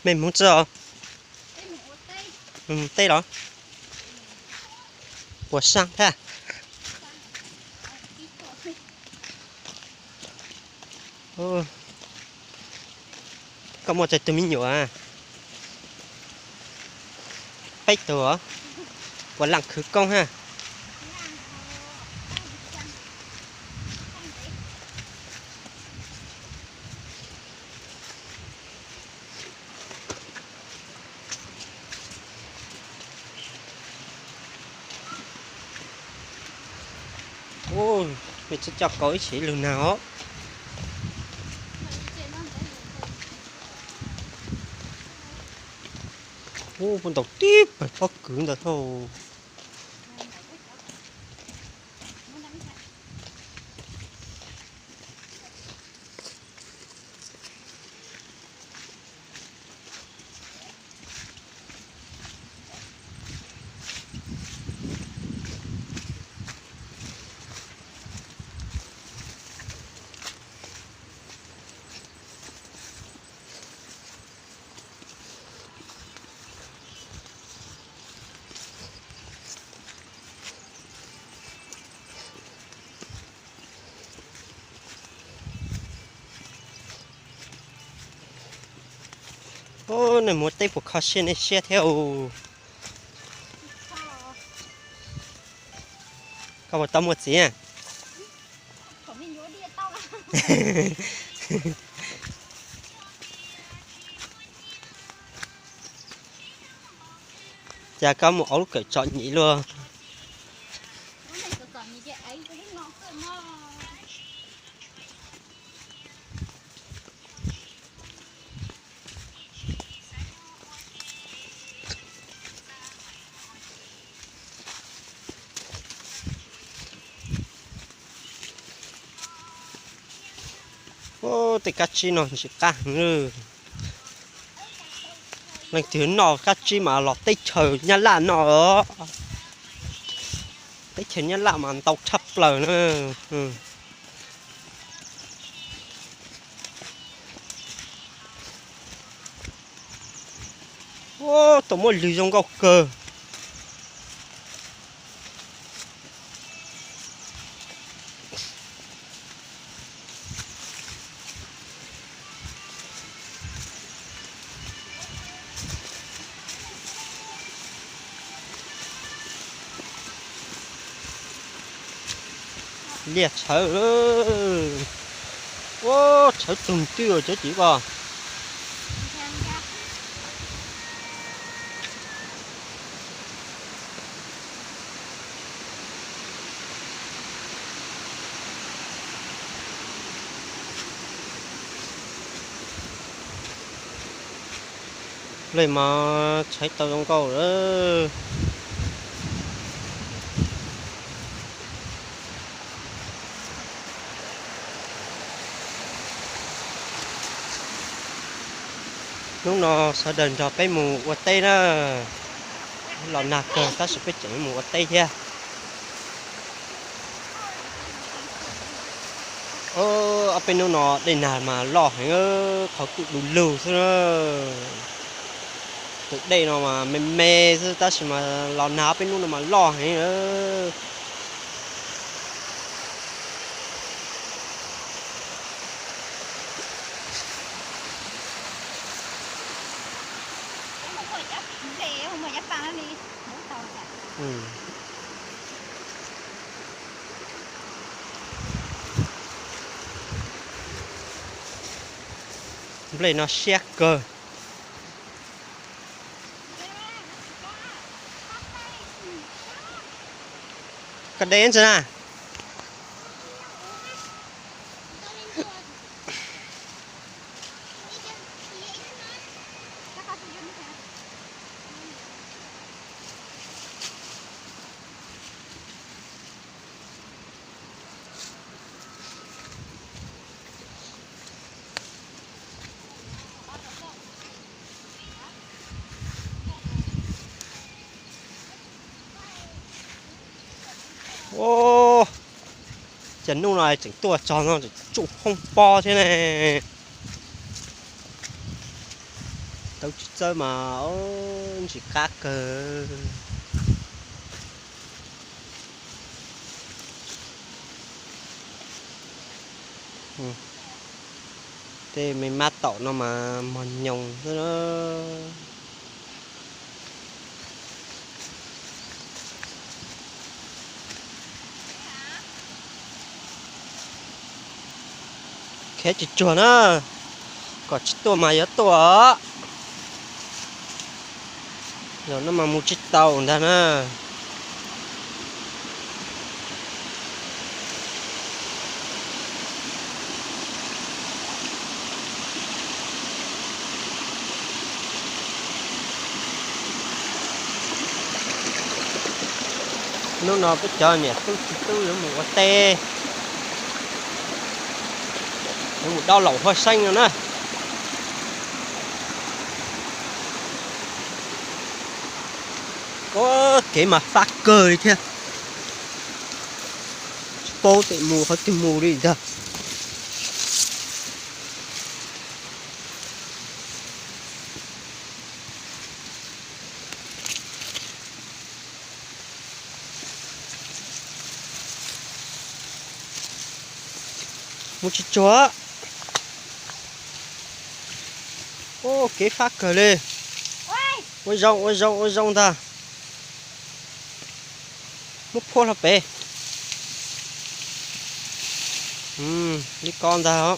Mình muốn chờ. Tây đó. Của sang thế à? Ô. Có một trái tùm mình nhỏ à. Bách tửa. Của lặng khứ công ha. Ôi, mình sẽ cho có ý chỉ lần nào. Ô, con tàu tiếp phải có cứng được thôi. Ô, này một tay của khó xin này xe theo. Có một tấm một gì à? Chả có một ấu cởi chọn nhỉ luôn. Ô, thì cá chi nó chỉ càng nữa. Mình thứ nó cá chi mà lọt tay trời nha là nó. Tay trời nha là mà tàu thấp lời nữa. Ô, tôi muốn lì trong góc cơ. Liệt sợ ơi. Ô, sợ từng tiêu chứ chỉ vào. Lấy mà chạy tàu trong cầu nữa. Lúc nó sẽ đền cho cái mù của tây đó. Lò nạc cờ ta sẽ biết chảy mù của tây nha. Ở bên nó đây nào mà lò hay khó cụ đủ lưu thôi đó. Từ đây nó mà mê ta sẽ mà lò nào bên nó mà lò hay nữa. Lấy nó xét cơ. Cái đến rồi nè. Ô, chấn lúc này chỉnh tua tròn nó trụ không po thế này. tao chỉ chơi mà chỉ cá cờ thế mình mát tậu nó mà mòn nhồng nó khé chỉ chuột á có chỉ tua mà yếu tua rồi nó mà mua chỉ tàu ra nè nó cái chơi nè tôi nó một tê một đau lẩu hoa xanh rồi nè có cái mà phát cười thế bố tự mù họ tự mù đi ra một chiếc chó ô cái phát cười lên ôi rong ta múc phô là bé đi con ra đó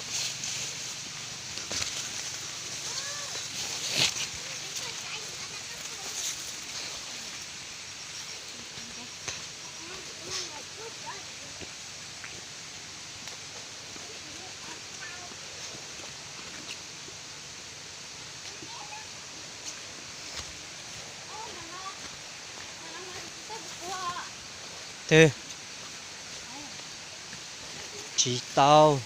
thế chỉ tao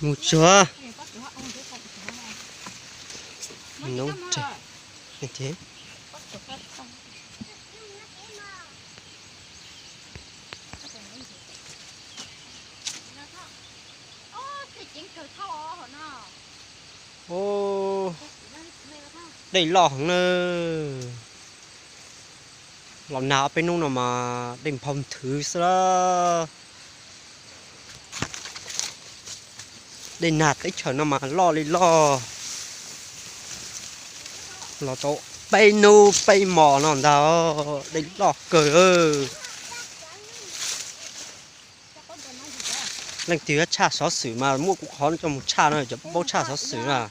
một chó nấu chè như thế ô đây lò nữa làm nào bên nung nào mà đêm phong thứ sao đây nạt cái chờ nó mà lo đi lo chỗ bay nu bay mò nó làm sao đây lò cười ơi lần thứ cha xóa xử mà mua cũng khó cho một cha nữa cho bố cha xóa xử à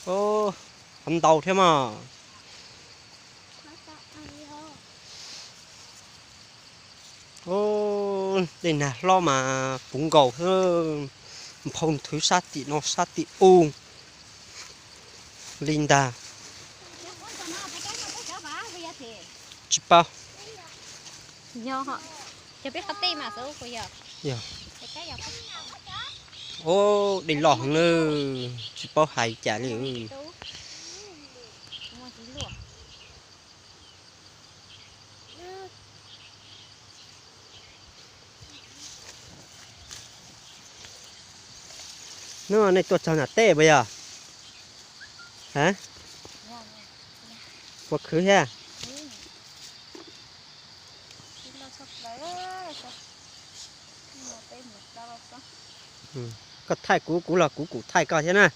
ô ăn tàu thế mà ô đây nè lo mà bún gầu hơn phong thứ sát tị nó sát tị u Linda chụp bao nho họ cho biết khắp tim mà số của giờ ô đi lò nữa chụp bao hay chả liệu nó này tôi chào nhà tê bây giờ hả quá khứ ha có thay cũ là cũ thay coi thế này